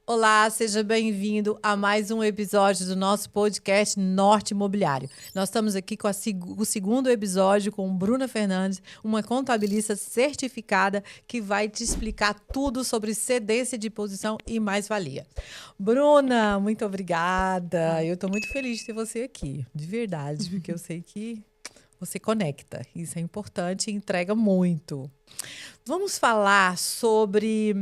Olá, seja bem-vindo a mais um episódio do nosso podcast Norte Imobiliário. Nós estamos aqui com o segundo episódio com Bruna Fernandes, uma contabilista certificada que vai te explicar tudo sobre cedência de posição e mais-valia. Bruna, muito obrigada. Eu estou muito feliz de ter você aqui, de verdade, porque eu sei que você conecta. Isso é importante e entrega muito. Vamos falar sobre...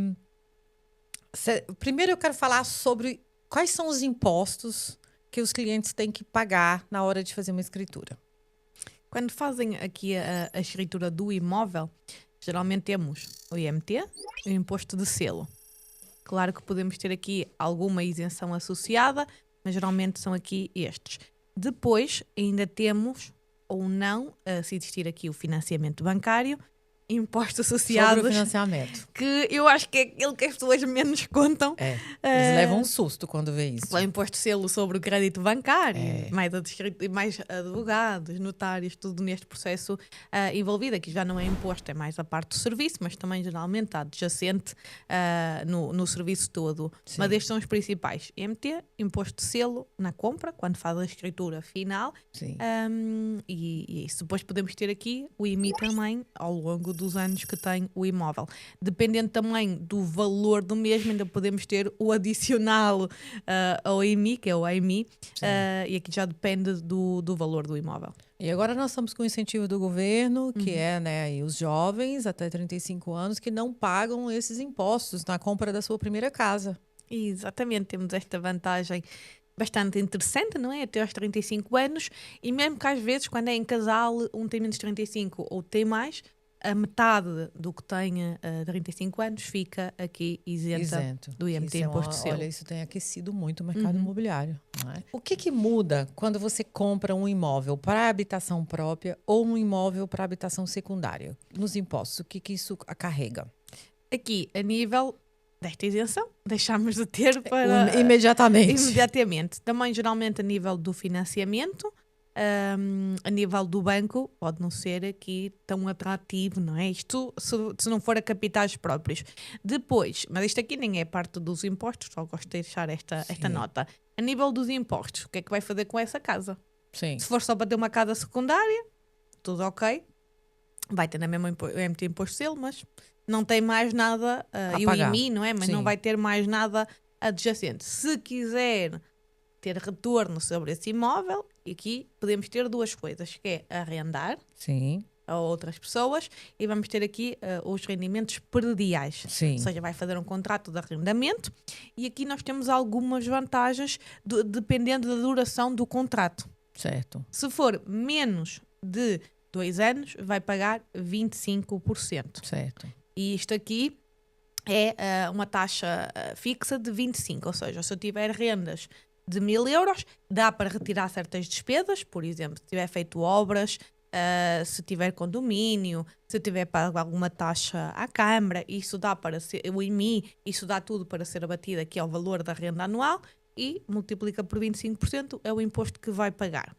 Primeiro eu quero falar sobre quais são os impostos que os clientes têm que pagar na hora de fazer uma escritura. Quando fazem aqui a escritura do imóvel, geralmente temos o IMT e o imposto de selo. Claro que podemos ter aqui alguma isenção associada, mas geralmente são aqui estes. Depois ainda temos, ou não, se existir aqui o financiamento bancário, impostos associados. Sobre o financiamento. Que eu acho que é aquilo que as pessoas menos contam. Eles levam um susto quando vê isso. O imposto de selo sobre o crédito bancário, mais advogados, notários, tudo neste processo envolvido. Aqui já não é imposto, é mais a parte do serviço, mas também geralmente está adjacente no serviço todo. Sim. Mas estes são os principais. IMT, imposto de selo na compra, quando faz a escritura final. Sim. E isso. Depois podemos ter aqui o IMI também, ao longo dos anos que tem o imóvel. Dependendo também do valor do mesmo, ainda podemos ter o adicional ao IMI, que é o IMI, e aqui já depende do valor do imóvel. E agora nós estamos com o incentivo do governo, que é, né, os jovens até 35 anos que não pagam esses impostos na compra da sua primeira casa. Exatamente, temos esta vantagem bastante interessante, não é? Até aos 35 anos, e mesmo que às vezes, quando é em casal, um tem menos de 35 ou tem mais, a metade do que tenha 35 anos fica aqui isento do IMT, imposto de selo. Olha, isso tem aquecido muito o mercado imobiliário. Não é? O que muda quando você compra um imóvel para habitação própria ou um imóvel para habitação secundária? Nos impostos, o que isso acarrega? Aqui, a nível desta isenção, deixamos de ter para... Imediatamente. Também, geralmente, a nível do financiamento, a nível do banco, pode não ser aqui tão atrativo, não é? Isto se não for a capitais próprios. Depois, mas isto aqui nem é parte dos impostos, só gosto de deixar esta nota. A nível dos impostos, o que é que vai fazer com essa casa? Sim. Se for só para ter uma casa secundária, tudo ok. Vai ter na mesma MT imposto de selo, mas não tem mais nada, e o IMI, não é? Mas não vai ter mais nada adjacente. Se quiser ter retorno sobre esse imóvel, aqui podemos ter duas coisas, que é arrendar a outras pessoas e vamos ter aqui os rendimentos prediais. Sim. Ou seja, vai fazer um contrato de arrendamento e aqui nós temos algumas vantagens dependendo da duração do contrato. Certo. Se for menos de 2 anos, vai pagar 25%. Certo. E isto aqui é uma taxa fixa de 25%. Ou seja, se eu tiver rendas de 1.000 euros, dá para retirar certas despesas, por exemplo, se tiver feito obras, se tiver condomínio, se tiver pago alguma taxa à Câmara, isso dá para ser, o IMI, isso dá tudo para ser abatido aqui ao valor da renda anual e multiplica por 25%, é o imposto que vai pagar.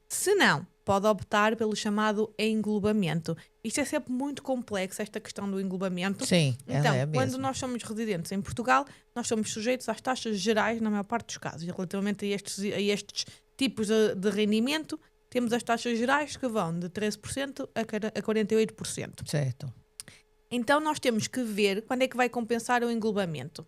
Se não, pode optar pelo chamado englobamento. Isto é sempre muito complexo, esta questão do englobamento. Sim, então, é mesmo. Quando nós somos residentes em Portugal, nós somos sujeitos às taxas gerais na maior parte dos casos. Relativamente a estes tipos de rendimento, temos as taxas gerais que vão de 13% a 48%. Certo. Então nós temos que ver quando é que vai compensar o englobamento.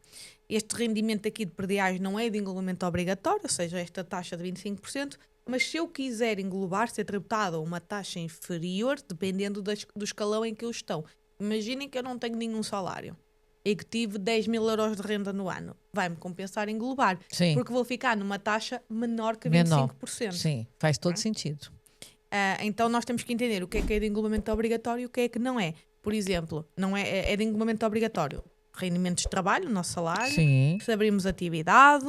Este rendimento aqui de prediais não é de englobamento obrigatório, ou seja, esta taxa de 25%, mas se eu quiser englobar, ser tributado a uma taxa inferior, dependendo do escalão em que eu estou. Imaginem que eu não tenho nenhum salário e que tive 10.000 euros de renda no ano. Vai-me compensar englobar, porque vou ficar numa taxa menor que 25%. Sim, faz todo sentido. Então nós temos que entender o que é de englobamento obrigatório e o que é que não é. Por exemplo, não é de englobamento obrigatório. Rendimentos de trabalho, nosso salário, se abrirmos atividade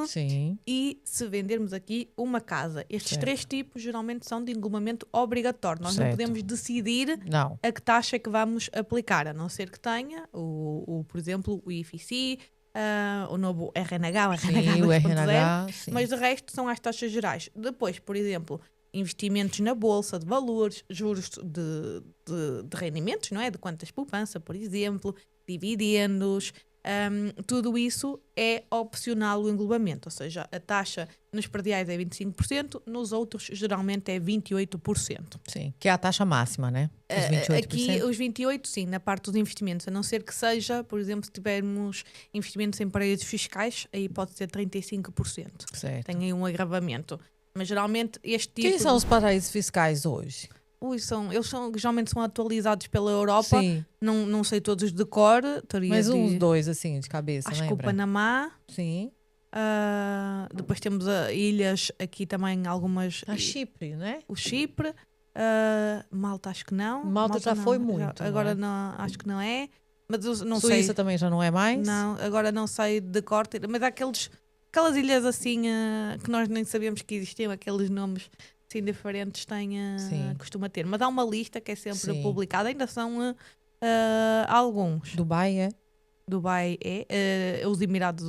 e se vendermos aqui uma casa. Estes 3 tipos geralmente são de englobamento obrigatório. Nós não podemos decidir a que taxa é que vamos aplicar, a não ser que tenha, por exemplo, o IFIC, o novo RNH, o RNH 2.0, mas de resto são as taxas gerais. Depois, por exemplo, investimentos na bolsa de valores, juros de rendimentos, não é? De contas poupança, por exemplo, dividendos, Tudo isso é opcional o englobamento, ou seja, a taxa nos prediais é 25%, nos outros geralmente é 28%. Sim, que é a taxa máxima, né? Os 28%. Aqui os 28%, sim, na parte dos investimentos, a não ser que seja, por exemplo, se tivermos investimentos em paraísos fiscais, aí pode ser 35%. Certo. Tem aí um agravamento. Mas geralmente este tipo... Quem são os paraísos fiscais hoje? Geralmente são atualizados pela Europa. Sim. Não sei todos de cor. Mas uns dois, assim, de cabeça, acho lembra? que o Panamá. Sim. Depois temos ilhas, aqui também algumas... A Chipre, né? O Chipre. Malta acho que não. Malta já não, foi muito. Agora não, acho que não é. Mas eu não Suíça sei. também já não é mais? Não, agora não sei de cor. Mas há aquelas ilhas assim que nós nem sabíamos que existiam, aqueles nomes... Sim, diferentes costuma ter. Mas há uma lista que é sempre publicada, ainda são alguns. Dubai é? Dubai é. Os Emirados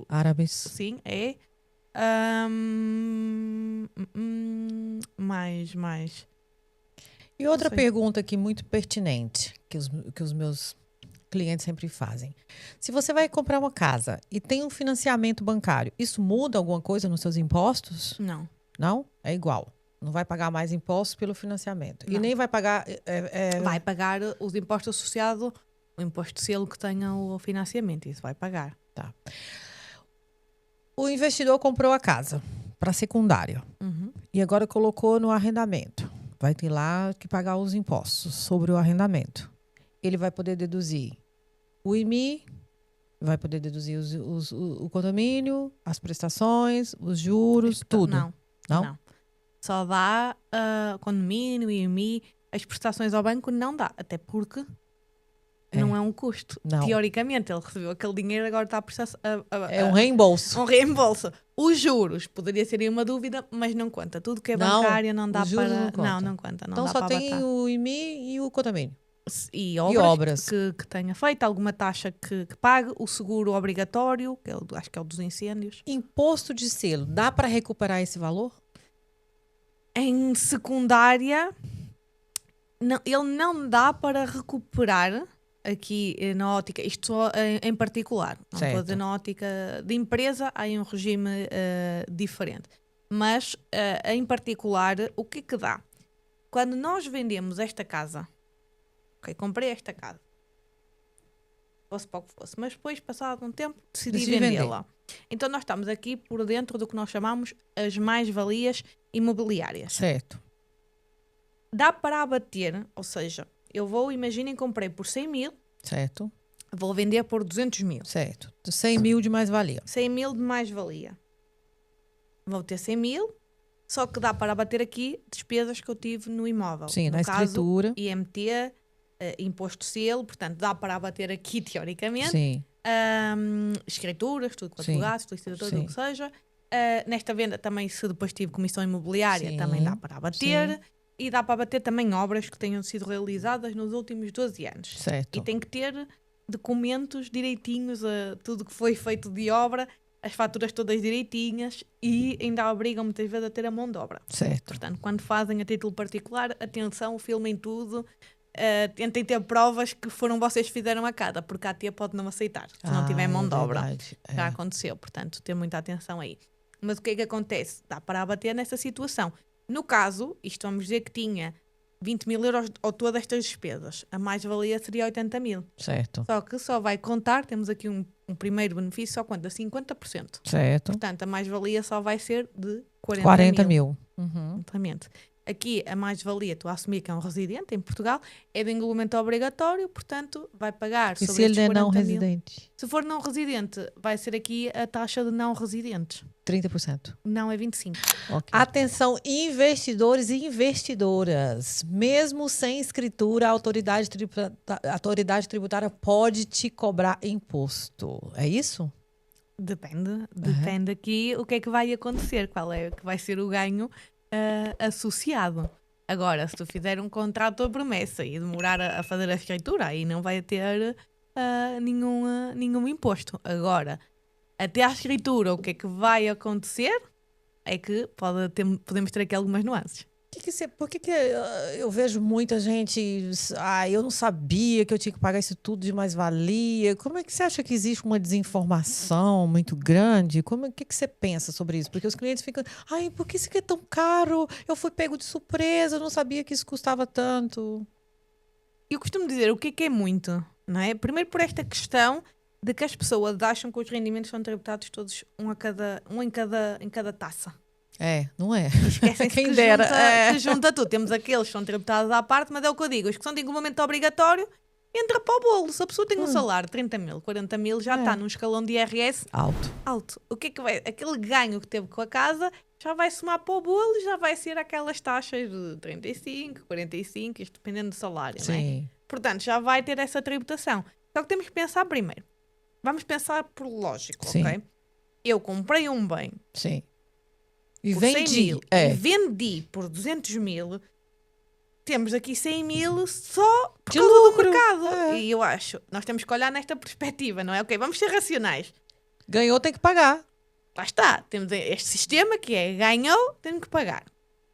Árabes. Sim, é. Mais. E outra pergunta aqui muito pertinente, que os meus clientes sempre fazem. Se você vai comprar uma casa e tem um financiamento bancário, isso muda alguma coisa nos seus impostos? Não. Não? É igual. Não vai pagar mais impostos pelo financiamento. Não. E nem vai pagar... Vai pagar os impostos associados, o imposto de selo que tenha o financiamento. Isso vai pagar. Tá. O investidor comprou a casa para secundária. Uhum. E agora colocou no arrendamento. Vai ter lá que pagar os impostos sobre o arrendamento. Ele vai poder deduzir o IMI, vai poder deduzir o condomínio, as prestações, os juros, tudo. Não. Só dá condomínio, IMI, as prestações ao banco não dá, até porque não é um custo. Não. Teoricamente, ele recebeu aquele dinheiro, agora está a prestar... É um reembolso. Um reembolso. Os juros, poderia ser aí uma dúvida, mas não conta. Tudo que é bancária não dá para... Não conta. Então só tem o IMI e o condomínio. E obras. Que tenha feito, alguma taxa que pague, o seguro obrigatório, que acho que é o dos incêndios. Imposto de selo, dá para recuperar esse valor? Em secundária, ele não dá para recuperar aqui na ótica, isto só em particular. Não estou a dizer na ótica de empresa, há um regime diferente. Mas, em particular, o que é que dá? Quando nós vendemos esta casa, comprei esta casa, fosse para o que fosse, mas depois, passado um tempo, decidi vendê-la. Então nós estamos aqui por dentro do que nós chamamos as mais-valias imobiliárias. Certo. Dá para abater, ou seja, imaginem, comprei por 100 mil. Certo. Vou vender por 200 mil. Certo. 100 mil de mais-valia. 100 mil de mais-valia. Vou ter 100 mil, só que dá para abater aqui despesas que eu tive no imóvel. Sim, no na caso, escritura. IMT, imposto de selo, portanto dá para abater aqui teoricamente. Sim. Escrituras, tudo com advogados, tudo o que seja. Nesta venda também, se depois tive comissão imobiliária, também dá para abater. Sim. E dá para abater também obras que tenham sido realizadas nos últimos 12 anos. Certo. E tem que ter documentos direitinhos, tudo que foi feito de obra, as faturas todas direitinhas, e ainda obrigam muitas vezes a ter a mão de obra. Certo. Portanto, quando fazem a título particular, atenção, filmem tudo. Tentem ter provas que foram vocês que fizeram a cada, porque a tia pode não aceitar se não tiver mão de obra. Já aconteceu, portanto, ter muita atenção aí. Mas o que é que acontece? Dá para abater nessa situação. No caso, isto vamos dizer que tinha 20 mil euros ou todas estas despesas, a mais-valia seria 80 mil. Certo. Só que só vai contar, temos aqui um primeiro benefício, só conta 50%. Certo. Portanto, a mais-valia só vai ser de 40 mil. Uhum. Exatamente. Aqui a mais-valia, estou a assumir que é um residente em Portugal, é de englobamento obrigatório, portanto vai pagar e sobre se ele é não residente? Se for não residente, vai ser aqui a taxa de não residentes. 30%. Não, é 25%. Okay. Atenção, investidores e investidoras. Mesmo sem escritura, a autoridade tributária pode te cobrar imposto. É isso? Depende aqui o que é que vai acontecer, qual é que vai ser o ganho associado. Agora, se tu fizer um contrato a promessa e demorar a fazer a escritura, aí não vai ter nenhum imposto. Agora, até à escritura, o que é que vai acontecer é que podemos ter aqui algumas nuances. Por que eu vejo muita gente... eu não sabia que eu tinha que pagar isso tudo de mais-valia. Como é que você acha que existe uma desinformação muito grande? O que você pensa sobre isso? Porque os clientes ficam... por que isso aqui é tão caro? Eu fui pego de surpresa, eu não sabia que isso custava tanto. Eu costumo dizer o que é muito, não é? Primeiro por esta questão de que as pessoas acham que os rendimentos são tributados todos em cada taça. Não é? Esquecem-se Quem que dera. Que junta tudo. Temos aqueles que são tributados à parte, mas é o que eu digo. Os que são de englobamento obrigatório, entra para o bolo. Se a pessoa tem um salário de 30 mil, 40 mil, já está num escalão de IRS alto. O que é que vai? Aquele ganho que teve com a casa já vai somar para o bolo e já vai ser aquelas taxas de 35, 45, isto dependendo do salário, não é? Portanto, já vai ter essa tributação. Só que temos que pensar primeiro. Vamos pensar por lógico, ok? Eu comprei um bem. Sim. E vendi. E vendi por 200 mil. Temos aqui 100 mil só por causa do mercado. E eu acho, nós temos que olhar nesta perspectiva, não é? Ok, vamos ser racionais. Ganhou, tem que pagar. Lá está. Temos este sistema que é ganhou, tem que pagar.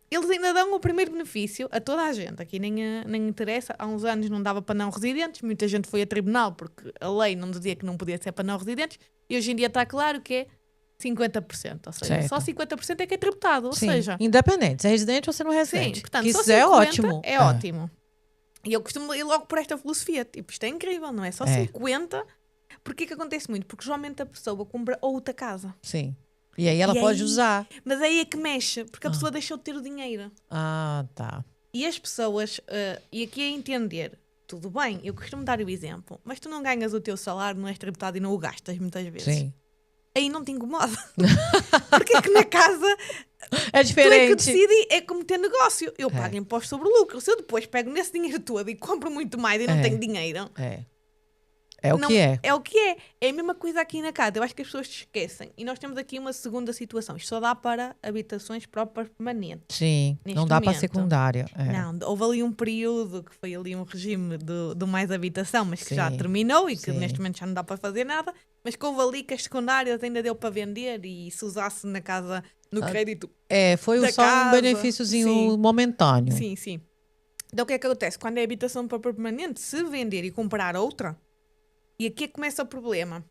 Eles ainda dão o primeiro benefício a toda a gente. Aqui nem interessa. Há uns anos não dava para não residentes. Muita gente foi a tribunal porque a lei não dizia que não podia ser para não residentes. E hoje em dia está claro que é 50%. Ou seja, só 50% é que é tributado. Ou seja, independente. Se é residente ou se não é residente. Sim, portanto, isso é ótimo. É ótimo. E eu costumo ir logo por esta filosofia. Tipo, isto é incrível, não é? Só 50%. Porquê que acontece muito? Porque geralmente a pessoa compra outra casa. Sim. E aí ela pode usar. Mas aí é que mexe, porque a pessoa deixou de ter o dinheiro. Tá. E as pessoas, e aqui é entender, tudo bem, eu costumo dar o exemplo, mas tu não ganhas o teu salário, não és tributado e não o gastas muitas vezes. Sim. Aí não te incomoda. Porque é que na casa é diferente. Tu é que decide, é como ter negócio. Eu pago imposto sobre o lucro. Se eu depois pego nesse dinheiro todo e compro muito mais e não tenho dinheiro... É o que é. É o que é. É a mesma coisa aqui na casa. Eu acho que as pessoas se esquecem. E nós temos aqui uma segunda situação. Isto só dá para habitações próprias permanentes. Sim, não dá para secundária. Não, houve ali um período que foi ali um regime do mais habitação, mas que já terminou e que neste momento já não dá para fazer nada. Mas que houve ali que as secundárias ainda deu para vender e se usasse na casa, no crédito foi só um benefíciozinho momentâneo. Sim. Então o que é que acontece? Quando é habitação própria permanente, se vender e comprar outra, e aqui é que começa o problema.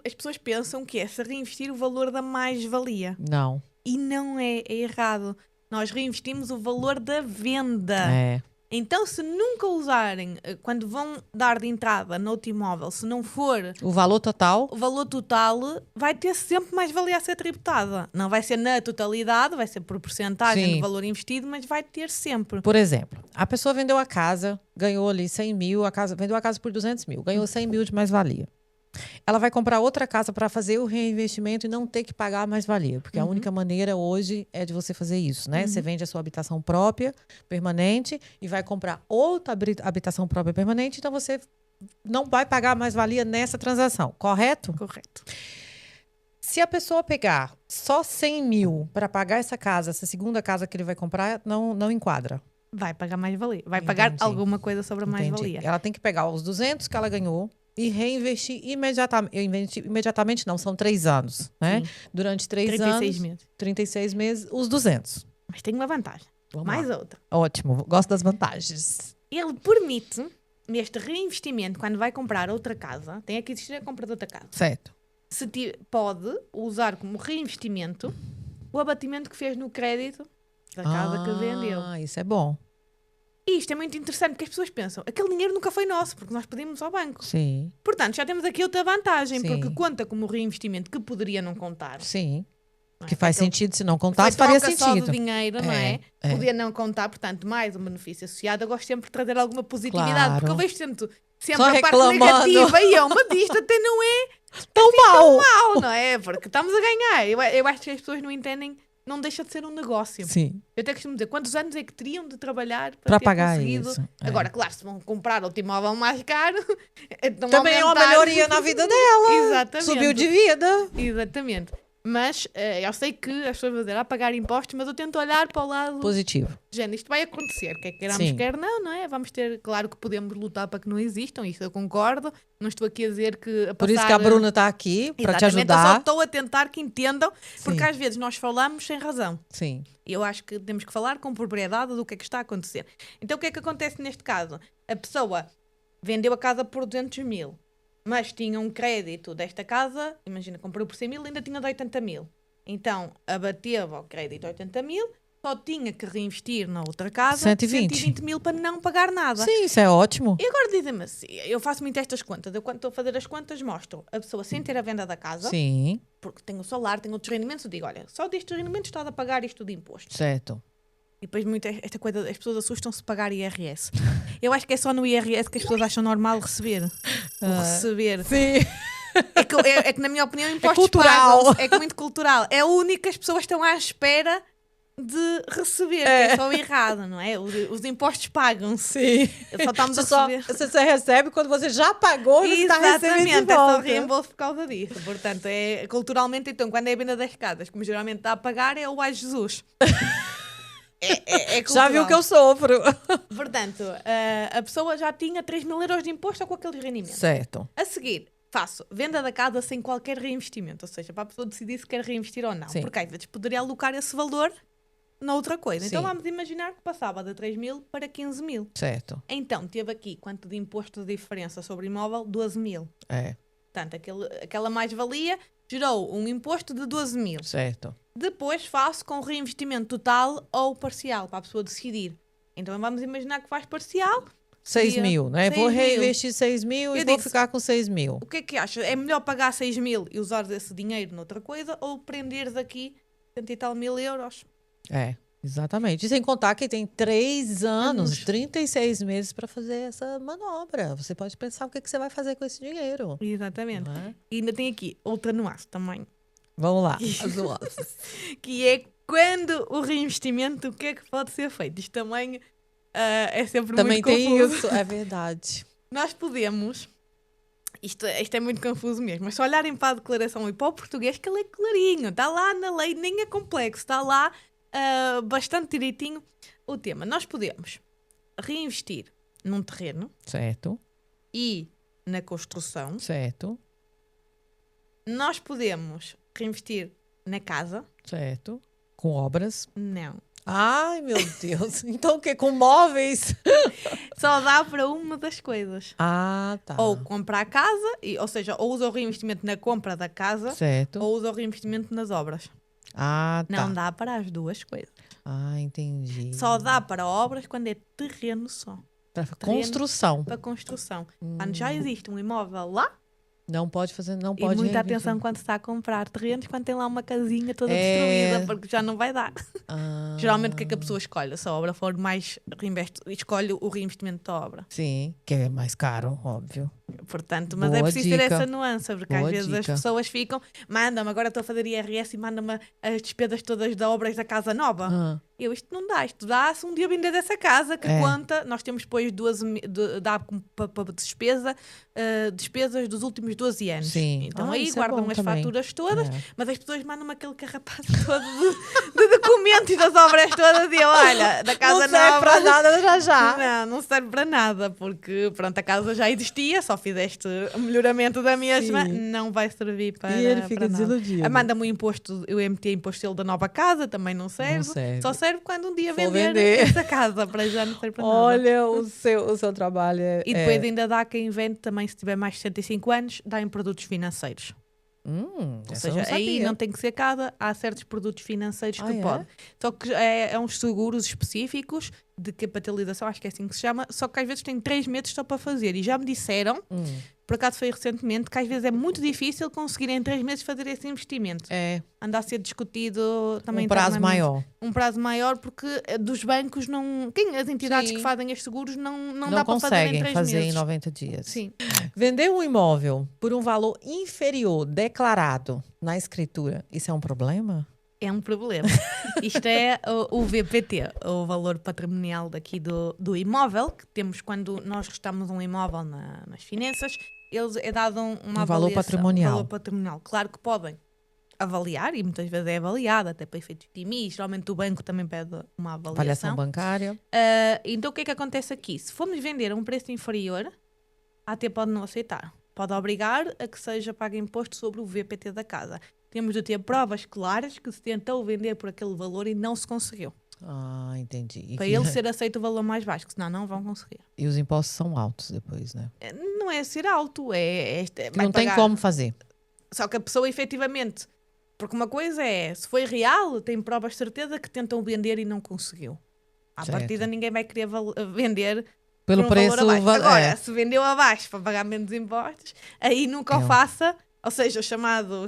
As pessoas pensam que é se reinvestir o valor da mais-valia. Não. E não é errado. Nós reinvestimos o valor da venda. Então, se nunca usarem, quando vão dar de entrada no outro imóvel, se não for... O valor total, vai ter sempre mais-valia a ser tributada. Não vai ser na totalidade, vai ser por porcentagem do valor investido, mas vai ter sempre. Por exemplo, a pessoa vendeu a casa, ganhou ali 100 mil, vendeu a casa por 200 mil, ganhou 100 mil de mais-valia. Ela vai comprar outra casa para fazer o reinvestimento e não ter que pagar a mais-valia. Porque a única maneira hoje é de você fazer isso, né? Você vende a sua habitação própria, permanente, e vai comprar outra habitação própria permanente, então você não vai pagar a mais-valia nessa transação, correto? Correto. Se a pessoa pegar só 100 mil para pagar essa casa, essa segunda casa que ele vai comprar, não enquadra. Vai pagar mais-valia. Vai pagar alguma coisa sobre a mais-valia. Ela tem que pegar os 200 que ela ganhou e reinvestir imediatamente. Não, são 3 anos, né? Durante 36 meses. 36 meses, os 200. Mas tem uma vantagem. Mais outra. Ótimo, gosto das vantagens. Ele permite, neste reinvestimento, quando vai comprar outra casa, tem que existir a compra de outra casa. Certo. Pode usar como reinvestimento o abatimento que fez no crédito da casa que vendeu. Isso é bom. E isto é muito interessante, porque as pessoas pensam, aquele dinheiro nunca foi nosso, porque nós pedimos ao banco. Sim. Portanto, já temos aqui outra vantagem, porque conta como reinvestimento que poderia não contar. Sim. Que faz sentido, se não contasse, faria sentido. Só do dinheiro, não é? Podia não contar, portanto, mais um benefício associado. Eu gosto sempre de trazer alguma positividade, porque eu vejo sempre a parte negativa e mas isto até não é tão mal, não é? Porque estamos a ganhar. Eu acho que as pessoas não entendem. Não deixa de ser um negócio. Sim. Eu até costumo dizer, quantos anos é que teriam de trabalhar para ter pagar conseguido? isso? Agora, claro, se vão comprar outro imóvel mais caro... Também é uma melhoria na vida dela. Exatamente. Subiu de vida. Exatamente. Mas eu sei que as pessoas vão dizer pagar impostos, mas eu tento olhar para o lado positivo. Gente, isto vai acontecer, quer queiramos, quer não é? Vamos ter, claro que podemos lutar para que não existam, isso eu concordo. Não estou aqui a dizer que... Por isso que a Bruna está aqui, para te ajudar. Eu só estou a tentar que entendam, porque às vezes nós falamos sem razão. Sim. E eu acho que temos que falar com propriedade do que é que está a acontecer. Então o que é que acontece neste caso? A pessoa vendeu a casa por 200 mil, mas tinha um crédito desta casa, imagina, comprou por 100 mil, ainda tinha de 80 mil. Então, abateu ao crédito 80 mil, só tinha que reinvestir na outra casa 120 mil para não pagar nada. Sim, isso é ótimo. E agora dizem-me assim, eu faço muito estas contas, eu quando estou a fazer as contas mostro a pessoa sem ter a venda da casa, sim, porque tem o salário, tem outros rendimentos, eu digo, olha, só destes rendimentos estás a pagar isto de imposto. Certo. E depois esta coisa, as pessoas assustam-se pagar IRS. Eu acho que é só no IRS que as pessoas acham normal receber. Receber. Sim. É que na minha opinião impostos cultural. É que muito cultural. É o único que as pessoas estão à espera de receber, que é só errado, não é? Os impostos pagam-se. Sim. Só estamos a receber. Você recebe quando você já pagou e está recebendo de volta. É só reembolso por causa disso. Portanto, culturalmente, então, quando é a venda das casas, como geralmente está a pagar, é o ai Jesus. Já viu que eu sofro. Portanto, a pessoa já tinha 3 mil euros de imposto só com aquele rendimento. Certo. A seguir, faço venda da casa sem qualquer reinvestimento. Ou seja, para a pessoa decidir se quer reinvestir ou não. Sim. Porque às vezes poderia alocar esse valor noutra coisa. Sim. Então vamos imaginar que passava de 3 mil para 15 mil. Certo. Então teve aqui quanto de imposto de diferença sobre imóvel? 12 mil. Portanto, aquela mais-valia gerou um imposto de 12 mil. Certo. Depois faço com reinvestimento total ou parcial, para a pessoa decidir. Então vamos imaginar que faz parcial. 6 mil, né? Vou reinvestir 6 mil e vou ficar com 6 mil. O que é que acha? É melhor pagar 6 mil e usar esse dinheiro noutra coisa ou prenderes aqui 100 e tal mil euros? Exatamente. E sem contar que tem 3 anos, 36 meses para fazer essa manobra. Você pode pensar o que você vai fazer com esse dinheiro. Exatamente. E ainda tem aqui outra nuance também. Vamos lá, as nuances. Que é quando o reinvestimento, o que é que pode ser feito? Isto também é sempre também muito confuso. Também tem isso, é verdade. Nós podemos... Isto é muito confuso mesmo, mas se olharem para a declaração e para o português, que ele é clarinho. Está lá na lei, nem é complexo. Está lá bastante direitinho o tema. Nós podemos reinvestir num terreno. Certo. E na construção. Certo. Nós podemos reinvestir na casa. Certo. Com obras. Não. Ai, meu Deus. Então o quê? Com móveis? Só dá para uma das coisas. Ah, tá. Ou comprar a casa, ou seja, ou usa o reinvestimento na compra da casa. Certo. Ou usa o reinvestimento nas obras. Ah, tá. Não dá para as duas coisas. Ah, entendi. Só dá para obras quando é terreno só. Para construção. Para construção. Quando já existe um imóvel lá, não pode fazer, não pode. E muita atenção quando se está a comprar terrenos, quando tem lá uma casinha toda destruída, porque já não vai dar. Geralmente o que é que a pessoa escolhe? Se a obra for mais escolhe o reinvestimento da obra. Sim, que é mais caro, óbvio. Portanto, mas é preciso ter essa nuance, porque às vezes as pessoas ficam, mandam-me, agora estou a fazer IRS e mandam-me as despesas todas das obras da casa nova. Isto não dá, isto dá-se um dia vender dessa casa que conta, nós temos depois dá para despesas dos últimos 12 anos. Sim. Então aí guardam as faturas todas, mas as pessoas mandam-me aquele carrapato todo de documentos e das obras todas e eu, olha, da casa nova. Não serve para nada já. Não serve para nada, porque pronto, a casa já existia, só fizeste o melhoramento da mesma, não vai servir para nada. E ele fica desiludido. Manda-me o imposto, eu MT imposto da nova casa, também não serve. Só serve quando um dia vender essa casa, para já não serve para nada. Olha, o seu trabalho E depois ainda dá quem vende também, se tiver mais de 65 anos, dá em produtos financeiros. Ou seja, aí não tem que ser casa, há certos produtos financeiros que pode. Só que é uns seguros específicos de capitalização, acho que é assim que se chama, só que às vezes tem 3 meses só para fazer. E já me disseram, por acaso foi recentemente, que às vezes é muito difícil conseguir em 3 meses fazer esse investimento. Anda a ser discutido também. Um prazo maior. Um prazo maior, porque dos bancos não... as entidades que fazem estes seguros não dá para fazer em 3 meses. Não conseguem fazer em 90 dias. Sim. Vender um imóvel por um valor inferior declarado na escritura, isso é um problema? É um problema. Isto é o VPT, o valor patrimonial daqui do imóvel, que temos quando nós gestamos um imóvel nas finanças, eles é dado uma valor patrimonial. Um valor patrimonial. Claro que podem avaliar, e muitas vezes é avaliada até para efeitos de IMI, geralmente o banco também pede uma avaliação bancária. Então o que é que acontece aqui? Se formos vender a um preço inferior, a AT pode não aceitar, pode obrigar a que seja pago imposto sobre o VPT da casa. Temos de ter provas claras que se tentou vender por aquele valor e não se conseguiu. Entendi. Para ele ser aceito o valor mais baixo, que senão não vão conseguir. E os impostos são altos depois, né? Não é ser alto, não tem como fazer. Só que a pessoa efetivamente, porque uma coisa é, se foi real, tem provas de certeza que tentam vender e não conseguiu. À partida ninguém vai querer vender pelo preço abaixo. Agora, se vendeu abaixo para pagar menos impostos, aí nunca o faça, ou seja, o chamado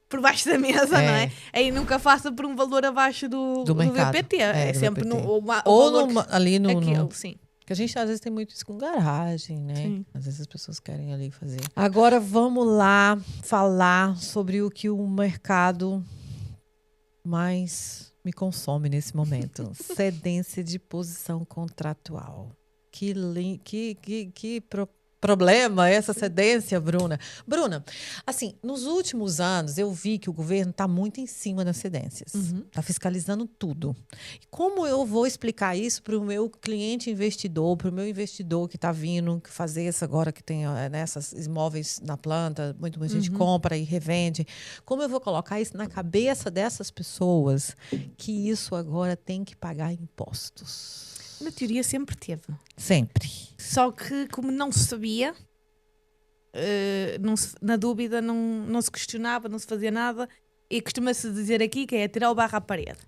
por baixo da mesa, não é? Aí nunca faça por um valor abaixo do VPT. É sempre VPT. Ou ali no... sim. Porque a gente às vezes tem muito isso com garagem, né? Sim. Às vezes as pessoas querem ali fazer. Agora vamos lá falar sobre o que o mercado mais me consome nesse momento. Cedência de posição contratual. Que problema essa cedência, Bruna. Bruna, assim, nos últimos anos eu vi que o governo está muito em cima das cedências. Está fiscalizando tudo. E como eu vou explicar isso para o meu cliente investidor, para o meu investidor que está vindo fazer isso agora, que tem essas imóveis na planta, muita gente compra e revende. Como eu vou colocar isso na cabeça dessas pessoas que isso agora tem que pagar impostos? Na teoria sempre teve. Sempre. Só que como não se sabia, na dúvida não se questionava, não se fazia nada. E costuma-se dizer aqui que é atirar o barro à parede.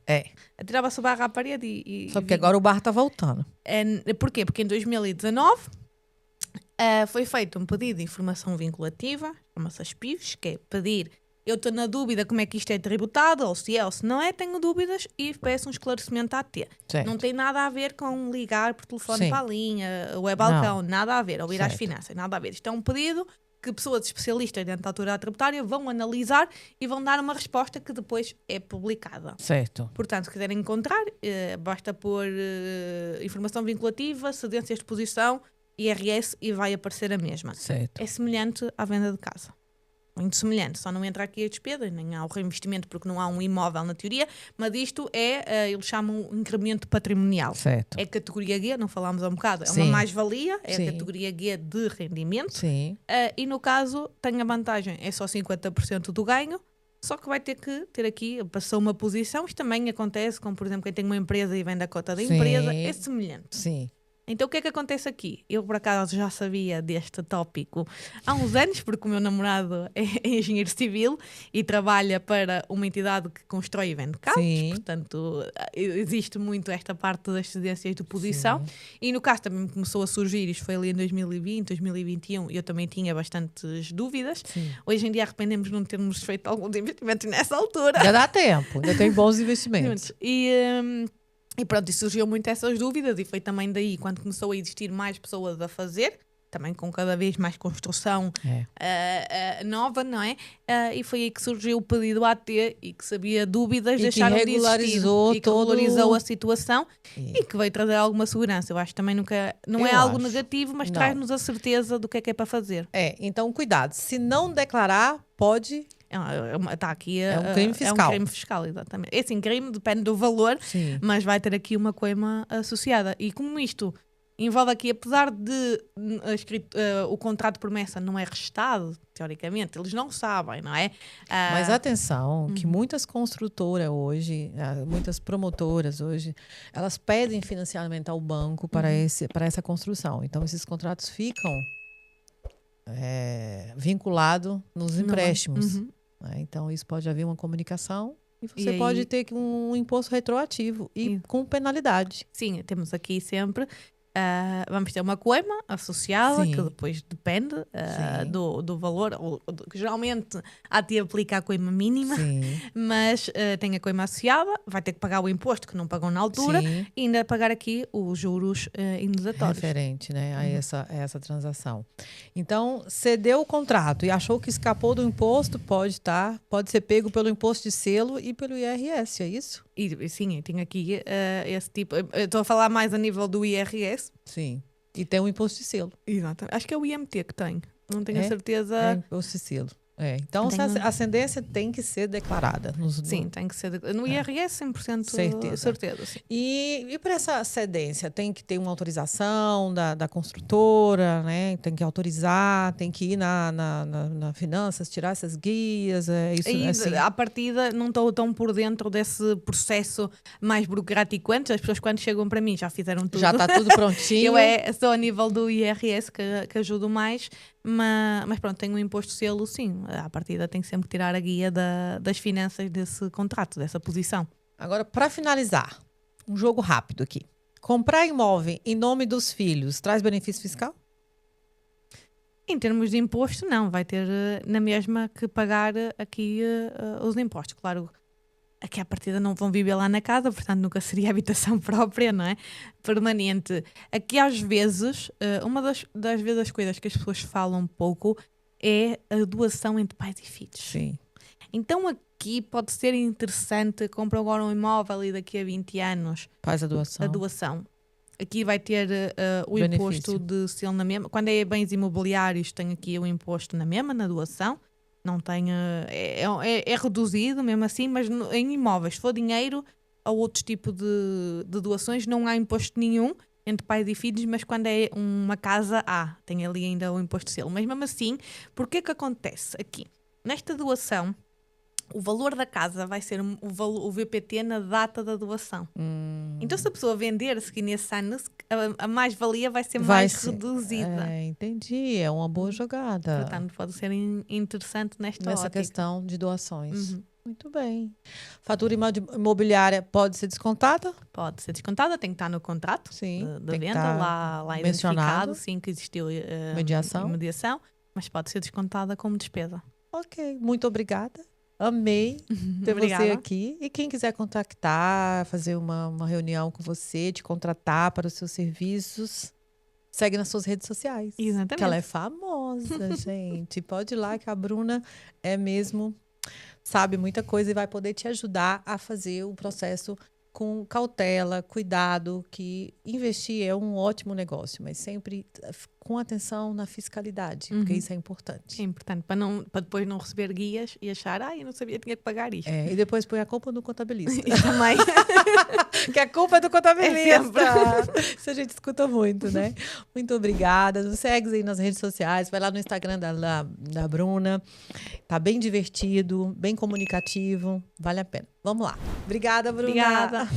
Atirava-se o barro à parede e só que agora o barro está voltando. Porquê? Porque em 2019 foi feito um pedido de informação vinculativa, chama-se as PIVs, que é pedir... Eu estou na dúvida como é que isto é tributado, ou se é ou se não é, tenho dúvidas e peço um esclarecimento à AT. Certo. Não tem nada a ver com ligar por telefone para a linha, ou é balcão, nada a ver, ou ir às finanças, nada a ver. Isto é um pedido que pessoas especialistas dentro da autoridade tributária vão analisar e vão dar uma resposta que depois é publicada. Certo. Portanto, se quiserem encontrar, basta pôr informação vinculativa, cedências de posição, IRS e vai aparecer a mesma. Certo. É semelhante à venda de casa. Muito semelhante, só não entra aqui a despesa, nem há o reinvestimento porque não há um imóvel na teoria, mas isto eles chamam incremento patrimonial. Certo. É categoria G, não falámos há um bocado, é Sim. uma mais-valia, é Sim. a categoria G de rendimento. Sim. E no caso tem a vantagem, é só 50% do ganho, só que vai ter que ter aqui, passou uma posição, isto também acontece com, por exemplo, quem tem uma empresa e vende a cota da empresa, é semelhante. Sim. Então o que é que acontece aqui? Eu por acaso já sabia deste tópico há uns anos, porque o meu namorado é engenheiro civil e trabalha para uma entidade que constrói e vende carros, portanto existe muito esta parte das cedências de posição. E no caso também começou a surgir, isto foi ali em 2020, 2021, e eu também tinha bastantes dúvidas. Hoje em dia arrependemos de não termos feito alguns investimentos nessa altura. Já dá tempo, ainda tem bons investimentos. E pronto, e surgiu muito essas dúvidas e foi também daí quando começou a existir mais pessoas a fazer, também com cada vez mais construção nova, não é? E foi aí que surgiu o pedido AT e que sabia dúvidas, deixaram de existir e que regularizou a situação e que veio trazer alguma segurança. Eu acho que também não é algo negativo, mas traz-nos a certeza do que é para fazer. Então cuidado, se não declarar, pode... Está aqui um crime fiscal. É um crime fiscal, exatamente. Esse crime depende do valor, mas vai ter aqui uma coima associada. E como isto envolve aqui, apesar de o contrato de promessa não é restado, teoricamente, eles não sabem, não é? Mas atenção, que muitas construtoras hoje, muitas promotoras hoje, elas pedem financiamento ao banco para essa construção. Então, esses contratos ficam vinculados nos empréstimos. Então, isso pode haver uma comunicação e você pode ter um imposto retroativo e com penalidade. Sim, temos aqui sempre... vamos ter uma coima associada, que depois depende do valor, que geralmente há de aplicar a coima mínima, mas tem a coima associada, vai ter que pagar o imposto que não pagou na altura e ainda pagar aqui os juros indenizatórios. Referente, né, a essa transação. Então, cedeu o contrato e achou que escapou do imposto, pode ser pego pelo imposto de selo e pelo IRS, é isso? Sim, tem aqui esse tipo. Eu estou a falar mais a nível do IRS. Sim. E tem um imposto de selo. Exatamente. Acho que é o IMT que tem. Não tenho a certeza. É imposto de selo. Então, a ascendência tem que ser declarada. Sim, tem que ser. No IRS, 100% certeza. Sim. E para essa ascendência, tem que ter uma autorização da construtora, né? Tem que autorizar, tem que ir na finanças, tirar essas guias. Isso, e assim. À partida, não estou tão por dentro desse processo mais burocrático antes. As pessoas, quando chegam para mim, já fizeram tudo. Já está tudo prontinho. Eu sou a nível do IRS que ajudo mais. Mas pronto, tenho um imposto selo, sim. À partida tem que sempre tirar a guia das finanças desse contrato, dessa posição. Agora, para finalizar, um jogo rápido aqui. Comprar imóvel em nome dos filhos traz benefício fiscal? Em termos de imposto, não. Vai ter na mesma que pagar aqui os impostos. Claro, aqui à partida não vão viver lá na casa, portanto nunca seria habitação própria, não é? Permanente. Aqui às vezes, uma das vezes as coisas que as pessoas falam um pouco é a doação entre pais e filhos. Sim. Então aqui pode ser interessante, compra agora um imóvel e daqui a 20 anos faz a doação. Aqui vai ter o imposto de selo na mesma. Quando é bens imobiliários, tem aqui o imposto na mesma, na doação. Não tem, é reduzido mesmo assim, mas em imóveis, se for dinheiro ou outros tipos de doações, não há imposto nenhum entre pais e filhos, mas quando é uma casa, tem ali ainda o imposto de selo. Mas mesmo assim, porquê que acontece aqui? Nesta doação, o valor da casa vai ser o VPT na data da doação. Então, se a pessoa vender-se aqui nesse ano, a mais-valia vai ser reduzida. Entendi. É uma boa jogada. Portanto, pode ser interessante nessa ótica. Questão de doações. Uhum. Muito bem. Fatura imobiliária pode ser descontada? Pode ser descontada, tem que estar no contrato da venda, lá identificado, sim, que existiu mediação, mas pode ser descontada como despesa. Ok, muito obrigada. Amei ter você aqui. E quem quiser contactar, fazer uma reunião com você, te contratar para os seus serviços, segue nas suas redes sociais. Exatamente. Que ela é famosa, gente. Pode ir lá que a Bruna sabe muita coisa e vai poder te ajudar a fazer o processo com cautela, cuidado, que investir é um ótimo negócio, mas sempre com atenção na fiscalidade, porque isso é importante. É importante, para depois não receber guias e achar, eu não sabia, tinha que pagar isto. E depois põe a culpa no contabilista. E também. Que a culpa é do contabilista. Isso a gente escuta muito, né? Muito obrigada. Nos segue aí nas redes sociais, vai lá no Instagram da Bruna. Tá bem divertido, bem comunicativo, vale a pena. Vamos lá. Obrigada, Bruna. Obrigada.